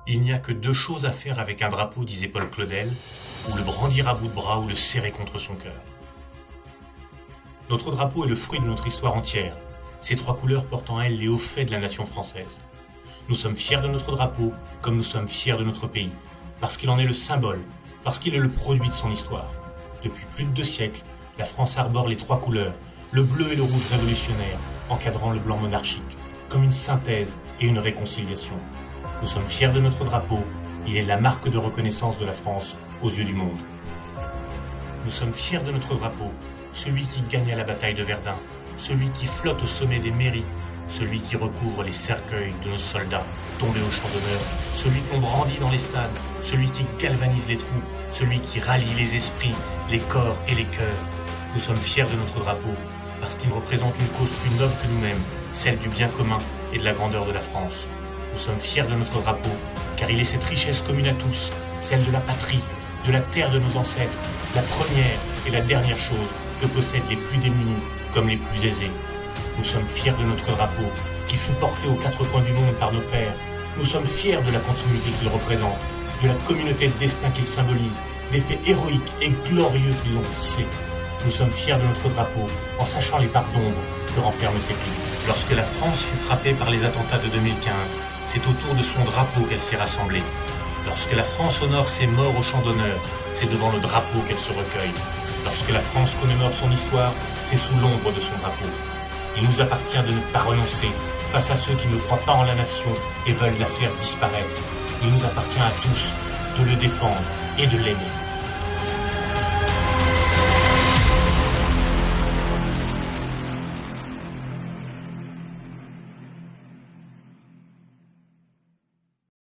Il n'y a que deux choses à faire avec un drapeau, disait Paul Claudel, ou le brandir à bout de bras ou le serrer contre son cœur. Notre drapeau est le fruit de notre histoire entière, ces trois couleurs portant en elles les hauts faits de la nation française. Nous sommes fiers de notre drapeau, comme nous sommes fiers de notre pays, parce qu'il en est le symbole, parce qu'il est le produit de son histoire. Depuis plus de 2 siècles, la France arbore les trois couleurs, le bleu et le rouge révolutionnaire, encadrant le blanc monarchique, comme une synthèse et une réconciliation. Nous sommes fiers de notre drapeau, il est la marque de reconnaissance de la France aux yeux du monde. Nous sommes fiers de notre drapeau, celui qui gagne à la bataille de Verdun, celui qui flotte au sommet des mairies, celui qui recouvre les cercueils de nos soldats tombés au champ d'honneur, celui qu'on brandit dans les stades, celui qui galvanise les troupes, celui qui rallie les esprits, les corps et les cœurs. Nous sommes fiers de notre drapeau, parce qu'il représente une cause plus noble que nous-mêmes, celle du bien commun et de la grandeur de la France. Nous sommes fiers de notre drapeau, car il est cette richesse commune à tous, celle de la patrie, de la terre de nos ancêtres, la première et la dernière chose que possèdent les plus démunis comme les plus aisés. Nous sommes fiers de notre drapeau, qui fut porté aux 4 coins du monde par nos pères. Nous sommes fiers de la continuité qu'il représente, de la communauté de destin qu'il symbolise, des faits héroïques et glorieux qui l'ont tissé. Nous sommes fiers de notre drapeau, en sachant les parts d'ombre que renferment ses plis. Lorsque la France fut frappée par les attentats de 2015, c'est autour de son drapeau qu'elle s'est rassemblée. Lorsque la France honore ses morts au champ d'honneur, c'est devant le drapeau qu'elle se recueille. Lorsque la France commémore son histoire, c'est sous l'ombre de son drapeau. Il nous appartient de ne pas renoncer face à ceux qui ne croient pas en la nation et veulent la faire disparaître. Il nous appartient à tous de le défendre et de l'aimer.